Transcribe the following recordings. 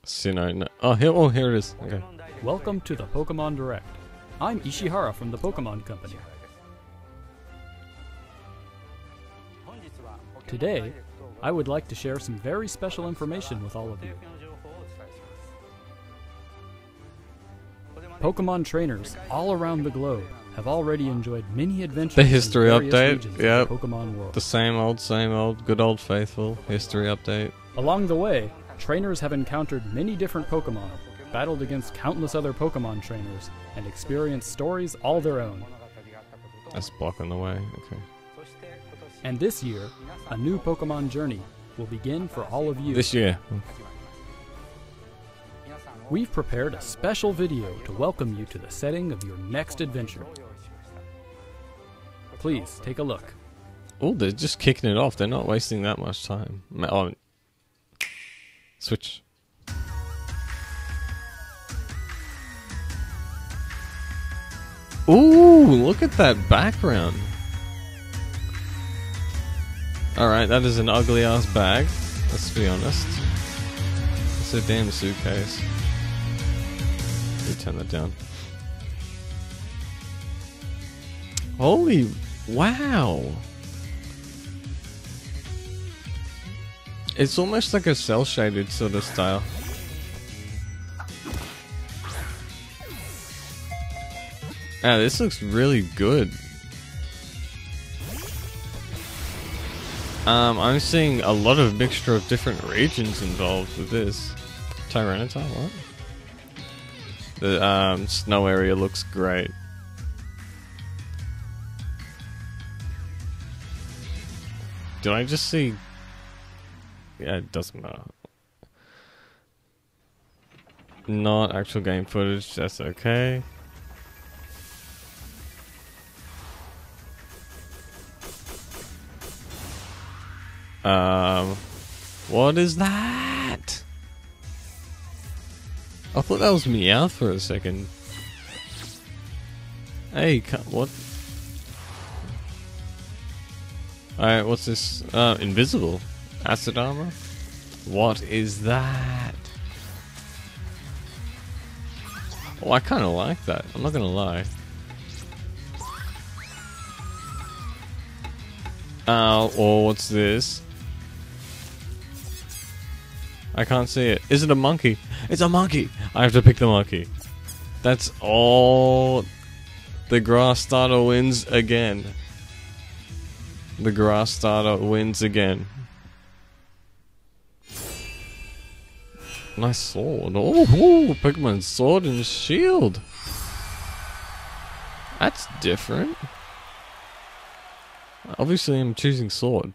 Sinnoh. No. Oh, here it is. Okay. Welcome to the Pokemon Direct. I'm Ishihara from the Pokemon Company. Today, I would like to share some very special information with all of you. Pokemon trainers all around the globe have already enjoyed many adventures. The history in various update. regions of Yep. the Pokemon world. The same old, good old faithful history update. Along the way, trainers have encountered many different Pokemon, battled against countless other Pokemon trainers, and experienced stories all their own. That's blocking the way. Okay. And this year, a new Pokemon journey will begin for all of you. This year. We've prepared a special video to welcome you to the setting of your next adventure. Please take a look. Oh, they're just kicking it off. They're not wasting that much time. Oh. Switch. Ooh, look at that background. Alright, that is an ugly ass bag. Let's be honest. It's a damn suitcase. Let me turn that down. Holy wow. It's almost like a cell shaded sort of style. Ah, this looks really good. I'm seeing a lot of mixture of different regions involved with this. Tyranitar, what? The snow area looks great. Did I just see? Yeah, it doesn't matter. Not actual game footage, that's okay. What is that? I thought that was Meowth for a second. Hey, what? Alright, what's this? Invisible. Acid armor? What is that? Oh, I kinda like that. I'm not gonna lie. Oh, what's this? I can't see it. Is it a monkey? It's a monkey! I have to pick the monkey. That's all. The grass starter wins again. The grass starter wins again. Nice sword. Oh, Pokemon Sword and Shield. That's different. Obviously, I'm choosing Sword.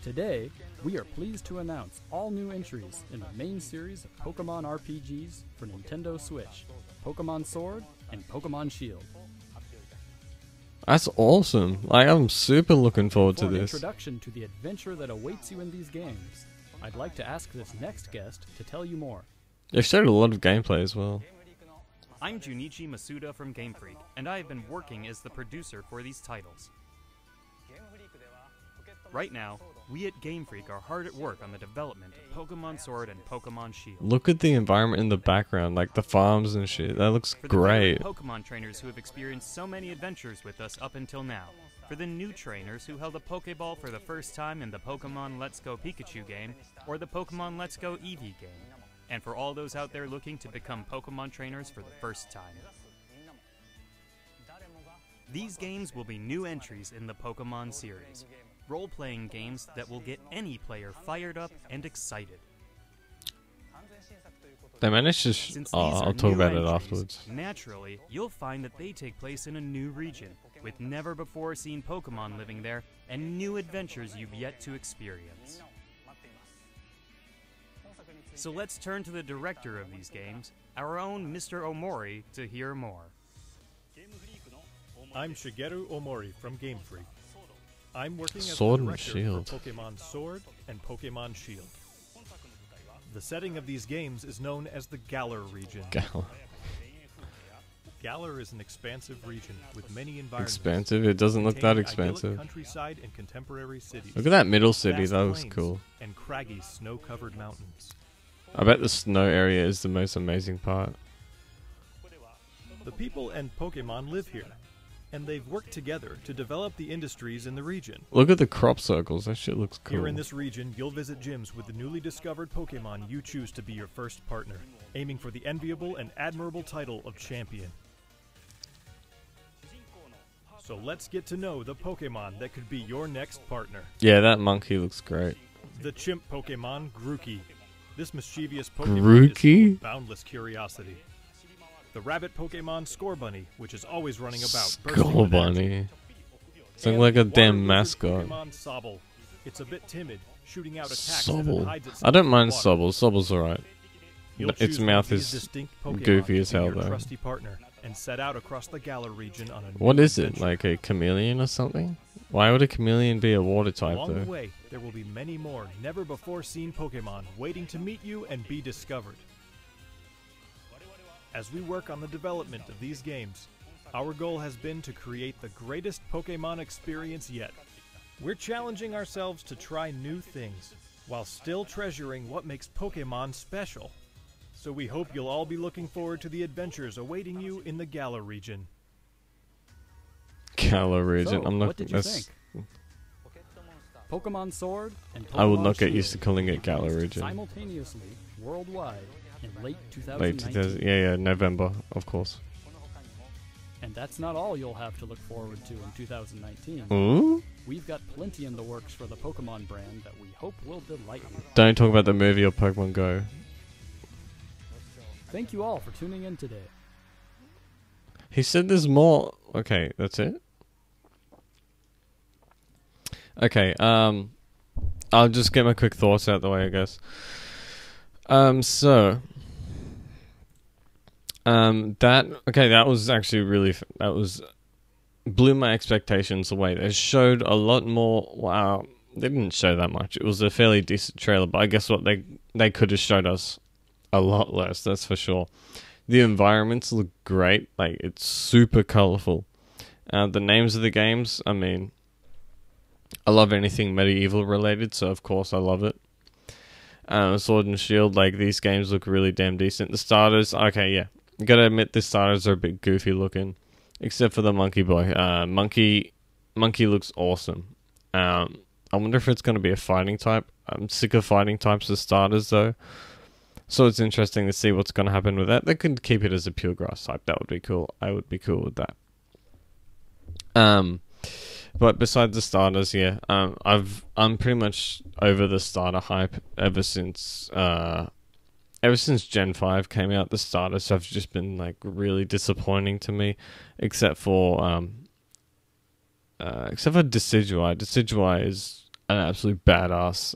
Today, we are pleased to announce all new entries in the main series of Pokemon RPGs for Nintendo Switch, Pokemon Sword and Pokemon Shield. That's awesome. Like, I'm super looking forward to For an this. introduction to the adventure that awaits you in these games, I'd like to ask this next guest to tell you more. They've showed a lot of gameplay as well. I'm Junichi Masuda from Game Freak, and I have been working as the producer for these titles. Right now, we at Game Freak are hard at work on the development of Pokemon Sword and Pokemon Shield. Look at the environment in the background, like the farms and shit. That looks For the great. veteran Pokemon trainers who have experienced so many adventures with us up until now. For the new trainers who held a Pokeball for the first time in the Pokemon Let's Go Pikachu game, or the Pokemon Let's Go Eevee game. And for all those out there looking to become Pokemon trainers for the first time. These games will be new entries in the Pokemon series. Role-playing games that will get any player fired up and excited. They managed to. Since Oh, these are I'll talk new about it entries, afterwards. Naturally, you'll find that they take place in a new region, with never-before-seen Pokemon living there, and new adventures you've yet to experience. So let's turn to the director of these games, our own Mr. Omori, to hear more. I'm Shigeru Omori from Game Freak. I'm working as Sword the and director Shield. for Pokemon Sword and Pokemon Shield. The setting of these games is known as the Galar region. Gal. Galar is an expansive region with many environments. Expansive? It doesn't look that containing idyllic expansive. Countryside and contemporary cities. Look at that middle city, Vast that looks plains cool. And craggy snow-covered mountains. I bet the snow area is the most amazing part. The people and Pokemon live here, and they've worked together to develop the industries in the region. Look at the crop circles, that shit looks cool. Here in this region, you'll visit gyms with the newly discovered Pokemon you choose to be your first partner, aiming for the enviable and admirable title of champion. So let's get to know the Pokemon that could be your next partner. Yeah, that monkey looks great. The chimp Pokemon, Grookey. This mischievous Pokemon is Grookey? full of boundless curiosity. The rabbit Pokemon, Scorbunny, which is always running about, bursting with energy. Scorbunny. It's like, And like a water damn lizard mascot. Pokemon, Sobble. It's a bit timid, shooting out attacks as it Sobble. hides itself I don't in mind water. Sobble. Sobble's alright. You'll Its choose one mouth of these is distinct Pokemon goofy as to be hell, your though. trusty partner, and set out across the Galar region on a What new is it? adventure. Like a chameleon or something? Why would a chameleon be a water type Along the though? way, there will be many more never-before-seen Pokemon waiting to meet you and be discovered. As we work on the development of these games, our goal has been to create the greatest Pokemon experience yet. We're challenging ourselves to try new things, while still treasuring what makes Pokemon special. So we hope you'll all be looking forward to the adventures awaiting you in the Galar region. Galar region. So, I'm not. what did you that's- think? Pokemon Sword and Pokemon I would not get used to Shield calling it Galar released region. simultaneously worldwide in late Late 2019. 2000. Yeah, November, of course. And that's not all you'll have to look forward to in 2019. Ooh? We've got plenty in the works for the Pokemon brand that we hope will delight you. Don't talk about the movie or Pokemon Go. Thank you all for tuning in today. He said there's more. Okay, that's it. Okay, I'll just get my quick thoughts out the way, I guess. That was actually really, that was, blew my expectations away. They showed a lot more, wow, they didn't show that much. It was a fairly decent trailer, but I guess what they could have showed us a lot less, that's for sure. The environments look great, like, it's super colorful. The names of the games, I mean, I love anything medieval related, so of course I love it. Sword and Shield, like, these games look really damn decent. The starters, okay, yeah, you gotta admit the starters are a bit goofy looking, except for the Monkey Boy. Monkey looks awesome. I wonder if it's gonna be a fighting type. I'm sick of fighting types as starters though, so it's interesting to see what's gonna happen with that. They could keep it as a pure grass type. That would be cool. I would be cool with that. But besides the starters, yeah, I'm pretty much over the starter hype ever since Gen 5 came out. The starters have just been like really disappointing to me, except for Decidueye. Decidueye is an absolute badass.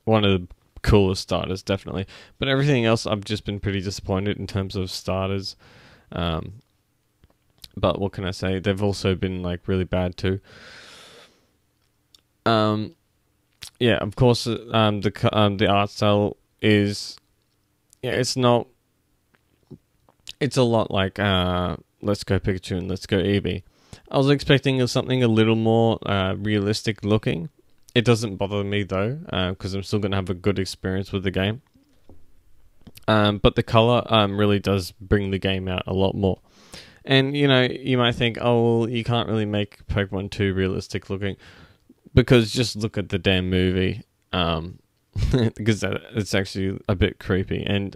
One of the coolest starters, definitely. But everything else, I've just been pretty disappointed in terms of starters. But what can I say? They've also been like really bad too. Yeah, of course. The art style is, yeah, it's not. It's a lot like Let's Go Pikachu and Let's Go Eevee. I was expecting something a little more realistic looking. It doesn't bother me though, because I'm still gonna have a good experience with the game. But the color really does bring the game out a lot more. And, you know, you might think, oh, well, you can't really make Pokemon 2 realistic looking, because just look at the damn movie, because it's actually a bit creepy. And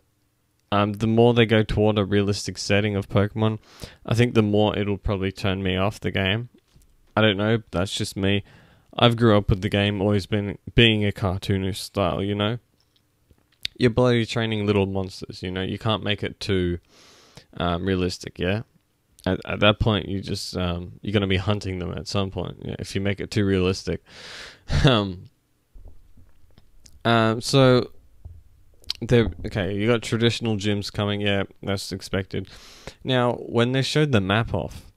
the more they go toward a realistic setting of Pokemon, I think the more it'll probably turn me off the game. I don't know, that's just me. I've grew up with the game always been being a cartoonish style, you know? You're bloody training little monsters, you know? You can't make it too realistic, yeah? At that point, you just you're gonna be hunting them at some point. Yeah, if you make it too realistic. So okay. You got traditional gyms coming. Yeah, that's expected. Now, when they showed the map off,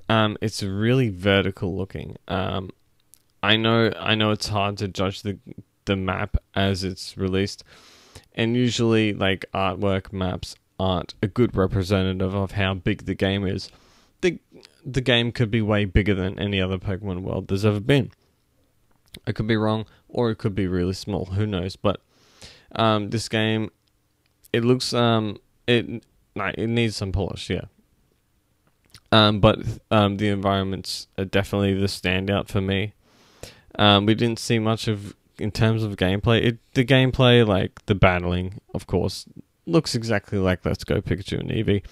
it's really vertical looking. I know it's hard to judge the map as it's released, and usually like artwork maps aren't a good representative of how big the game is. The game could be way bigger than any other Pokemon world there's ever been. I could be wrong, or it could be really small. Who knows? But this game, it looks it needs some polish, yeah. But the environments are definitely the standout for me. We didn't see much of in terms of gameplay. The gameplay, like the battling, of course, looks exactly like Let's Go Pikachu and Eevee.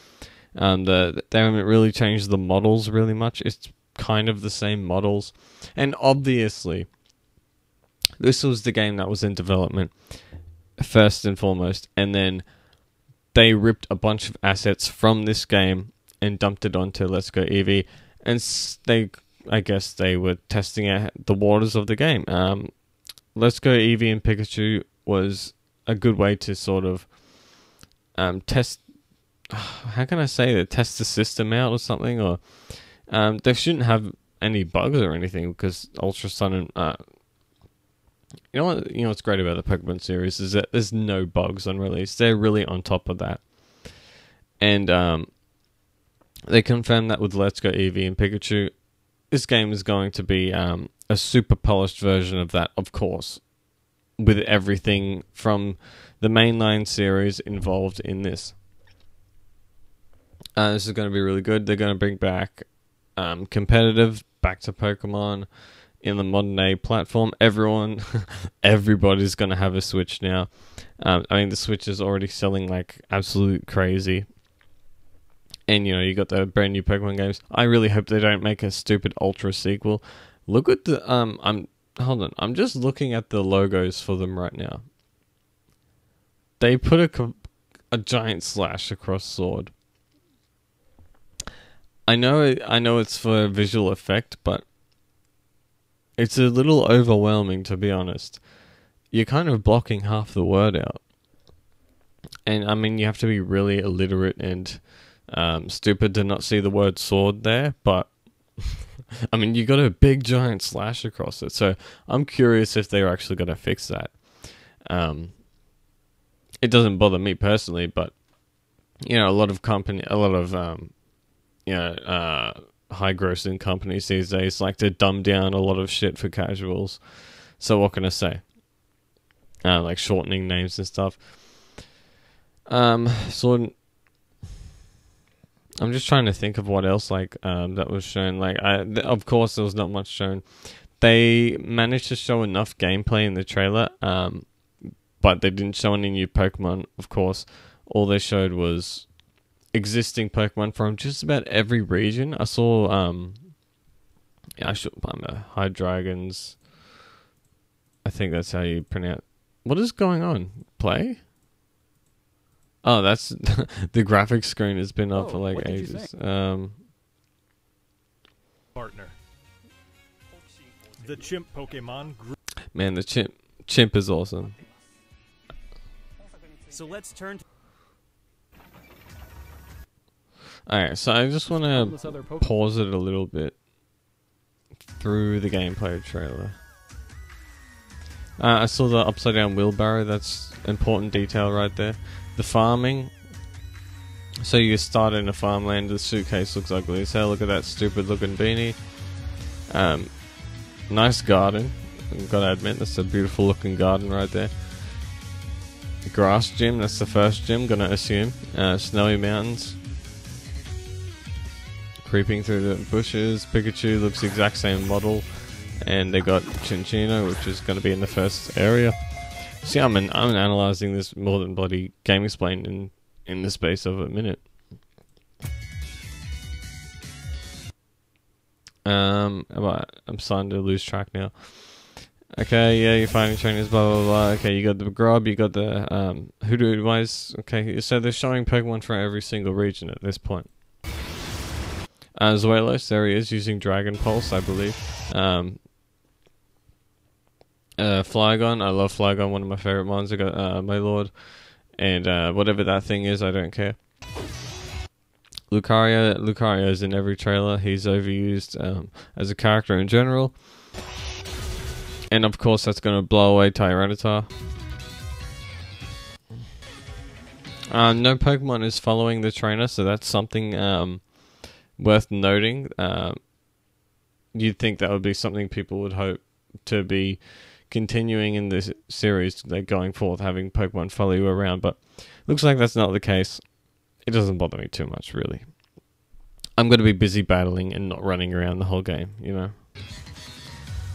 They haven't really changed the models really much. It's kind of the same models, and obviously, this was the game that was in development first and foremost, and then they ripped a bunch of assets from this game and dumped it onto Let's Go Eevee, and I guess they were testing out the waters of the game. Let's Go Eevee and Pikachu was a good way to sort of test. How can I say that? Test the system out or something, or they shouldn't have any bugs or anything because Ultra Sun and you know what's great about the Pokemon series is that there's no bugs on release. They're really on top of that, and they confirmed that with Let's Go Eevee and Pikachu. This game is going to be a super polished version of that, of course, with everything from the mainline series involved in this. This is going to be really good. They're going to bring back competitive back to Pokemon in the modern day platform. Everybody's going to have a Switch now. I mean, the Switch is already selling like absolute crazy. And, you got the brand new Pokemon games. I really hope they don't make a stupid Ultra sequel. Look at the, hold on. I'm just looking at the logos for them right now. They put a giant slash across Sword. I know it's for visual effect, but it's a little overwhelming, to be honest. You're kind of blocking half the word out. And, I mean, you have to be really illiterate and stupid to not see the word sword there, but I mean, you got a big giant slash across it, so I'm curious if they're actually going to fix that. It doesn't bother me personally, but a lot of high grossing companies these days like to dumb down a lot of shit for casuals. So what can I say? Like shortening names and stuff. So I'm just trying to think of what else that was shown. Of course there was not much shown. They managed to show enough gameplay in the trailer, but they didn't show any new Pokemon, of course. All they showed was existing Pokemon from just about every region. I saw Hydreigons. I think that's how you pronounce. What is going on? Play? Oh, that's the graphics screen has been up for like ages. Partner. The chimp Pokemon group. Man, the chimp is awesome. So let's turn to Alright, so I just want to pause it a little bit through the gameplay trailer. I saw the upside down wheelbarrow. That's important detail right there. The farming. So you start in a farmland. The suitcase looks ugly as hell. Look at that stupid looking beanie. Nice garden. I've got to admit, that's a beautiful looking garden right there. Grass gym. That's the first gym. Gonna assume. Snowy mountains. Creeping through the bushes. Pikachu looks the exact same model. And they got Chinchino, which is going to be in the first area. See, I'm analysing this more than bloody Game Explained in the space of a minute. I'm starting to lose track now. Okay, yeah, you're finding trainers, blah blah blah. Okay, you got the Grub, you got the Hoodoo Wise. Okay, so they're showing Pokemon from every single region at this point. Zuelos, there he is, using Dragon Pulse, I believe. Flygon, I love Flygon, one of my favourite mons. I got my lord, and whatever that thing is, I don't care. Lucario is in every trailer. He's overused as a character in general, and of course that's going to blow away Tyranitar. No Pokemon is following the trainer, so that's something worth noting. You'd think that would be something people would hope to be continuing in this series, like going forth, having Pokemon follow you around, but looks like that's not the case. It doesn't bother me too much, really. I'm going to be busy battling and not running around the whole game, you know.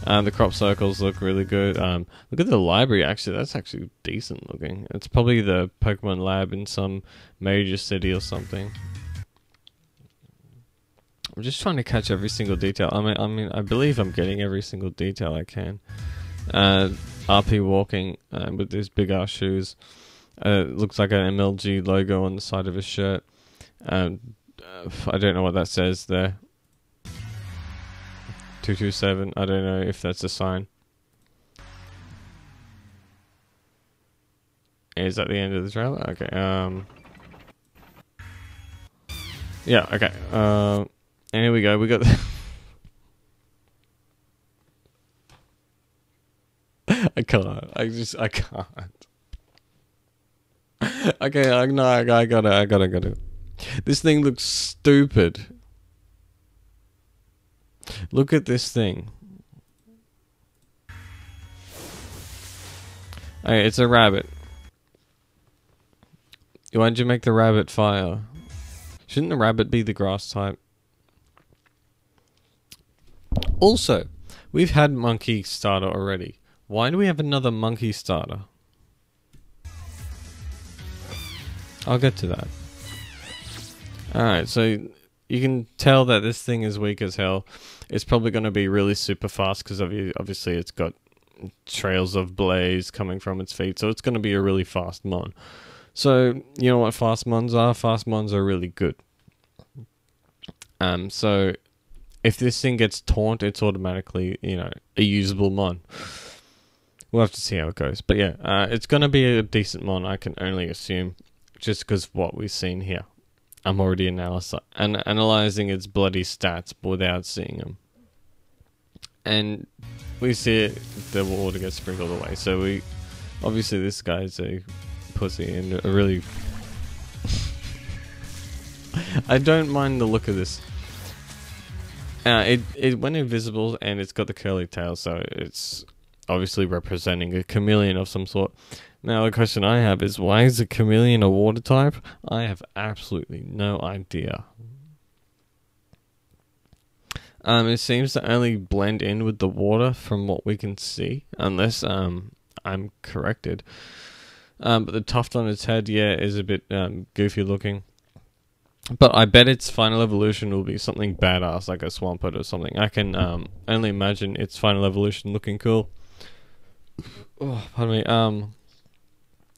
The crop circles look really good. Look at the library, actually. That's actually decent looking. It's probably the Pokemon lab in some major city or something. I'm just trying to catch every single detail. I believe I'm getting every single detail I can. RP walking with these big ass shoes. Looks like an MLG logo on the side of his shirt. I don't know what that says there. 227. I don't know if that's a sign. Is that the end of the trailer? Okay. Yeah. Okay. And here we go. We got. I can't. I can't. Okay. No. I gotta. This thing looks stupid. Look at this thing. Okay, it's a rabbit. Why'd you make the rabbit fire? Shouldn't the rabbit be the grass type? Also, we've had monkey starter already. Why do we have another monkey starter? I'll get to that. Alright, so you can tell that this thing is weak as hell. It's probably going to be really super fast because obviously it's got trails of blaze coming from its feet. So it's going to be a really fast mon. So, you know what fast mons are? Fast mons are really good. So if this thing gets taunt, it's automatically, you know, a usable mon. We'll have to see how it goes. But yeah, it's going to be a decent mon, I can only assume, just because of what we've seen here. I'm already analyzing its bloody stats without seeing them. And we see the water gets sprinkled away. So obviously this guy's a pussy and a really... I don't mind the look of this. It went invisible and it's got the curly tail, so it's obviously representing a chameleon of some sort. Now the question I have is, why is a chameleon a water type? I have absolutely no idea. It seems to only blend in with the water from what we can see, unless I'm corrected. But the tuft on its head, yeah, is a bit goofy looking. But I bet its final evolution will be something badass, like a Swampert or something. I can only imagine its final evolution looking cool. Oh, pardon me.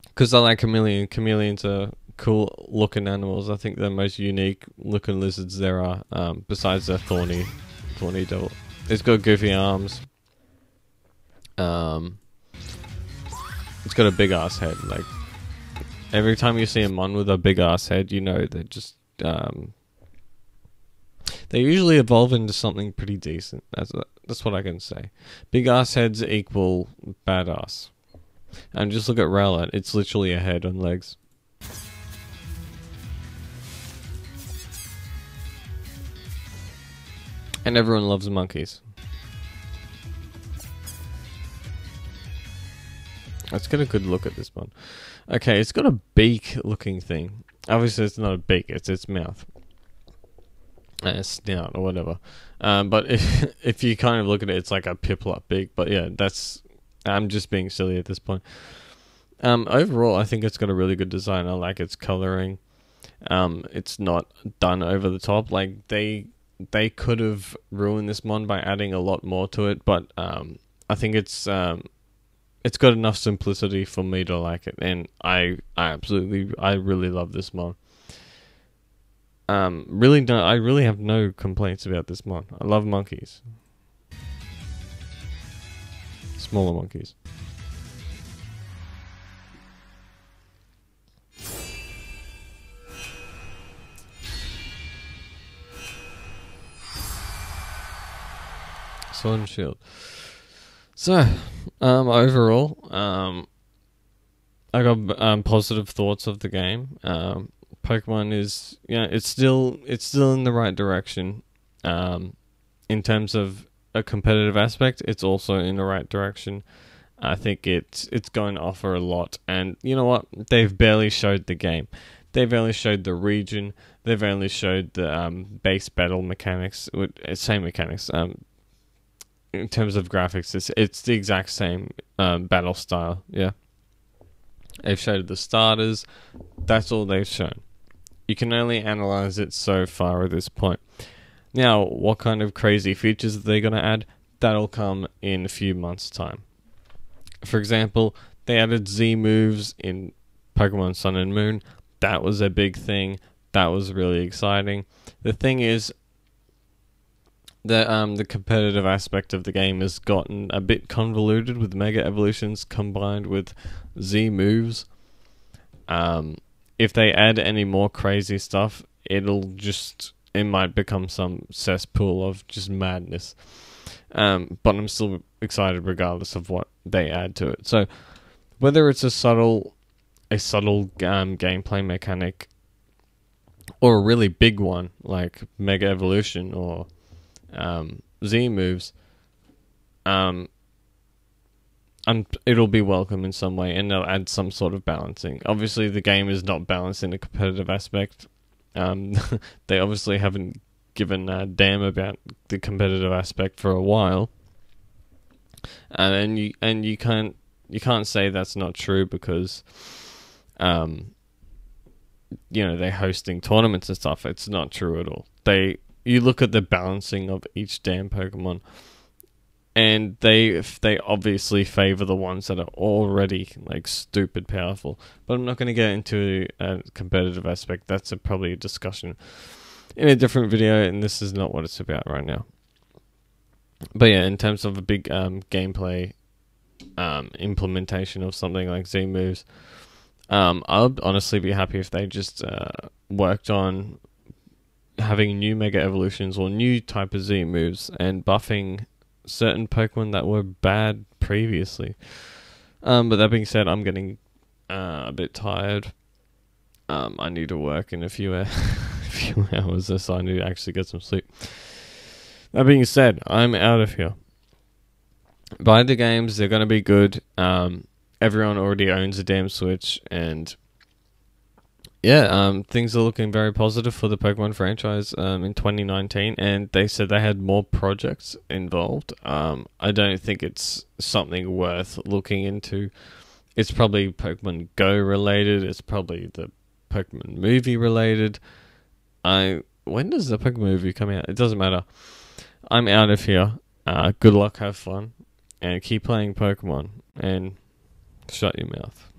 Because I like chameleon. Chameleons are cool looking animals. I think they're the most unique looking lizards there are. Besides the thorny devil. It's got goofy arms. It's got a big ass head. Like every time you see a mon with a big ass head, you know they're just they usually evolve into something pretty decent. That's what I can say. Big ass heads equal badass. And just look at Rowlet. It's literally a head on legs. And everyone loves monkeys. Let's get a good look at this one. Okay, it's got a beak looking thing. Obviously it's not a beak, it's its mouth. Snout or whatever. But if you kind of look at it, it's like a Piplup beak. But yeah, I'm just being silly at this point. Overall, I think it's got a really good design. I like its coloring. It's not done over the top. Like they could have ruined this mon by adding a lot more to it, but I think it's got enough simplicity for me to like it, and I really love this mon. I really have no complaints about this mon. I love monkeys. Smaller monkeys. Sword and Shield. So, overall, I got positive thoughts of the game. Pokemon is, it's still in the right direction. In terms of a competitive aspect, it's also in the right direction. I think it's going to offer a lot, and you know what? They've barely showed the game. They've only showed the region. They've only showed the base battle mechanics. Same mechanics. In terms of graphics, it's the exact same battle style. Yeah. They've showed the starters. That's all they've shown. You can only analyze it so far at this point. Now, what kind of crazy features are they going to add? That'll come in a few months' time. For example, they added Z moves in Pokemon Sun and Moon. That was a big thing. That was really exciting. The thing is that the competitive aspect of the game has gotten a bit convoluted with Mega Evolutions combined with Z moves. If they add any more crazy stuff, it might become some cesspool of just madness. But I'm still excited regardless of what they add to it. So whether it's a subtle gameplay mechanic or a really big one like Mega Evolution or Z moves, it'll be welcome in some way, and they'll add some sort of balancing. Obviously, the game is not balanced in a competitive aspect. They obviously haven't given a damn about the competitive aspect for a while, and you can't say that's not true because, they're hosting tournaments and stuff. It's not true at all. You look at the balancing of each damn Pokemon, and they obviously favor the ones that are already like stupid powerful. But I'm not going to get into a competitive aspect. That's probably a discussion in a different video, and this is not what it's about right now. But yeah, in terms of a big gameplay implementation of something like Z moves, I'd honestly be happy if they just worked on having new Mega Evolutions or new type of Z moves and buffing certain Pokemon that were bad previously. But that being said, I'm getting a bit tired. I need to work in a few hours, so I need to actually get some sleep. That being said, I'm out of here. Buy the games, they're going to be good. Everyone already owns a damn Switch, and things are looking very positive for the Pokemon franchise in 2019, and they said they had more projects involved. I don't think it's something worth looking into. It's probably Pokemon Go related. It's probably the Pokemon movie related. When does the Pokemon movie come out? It doesn't matter. I'm out of here. Good luck, have fun, and keep playing Pokemon, and shut your mouth.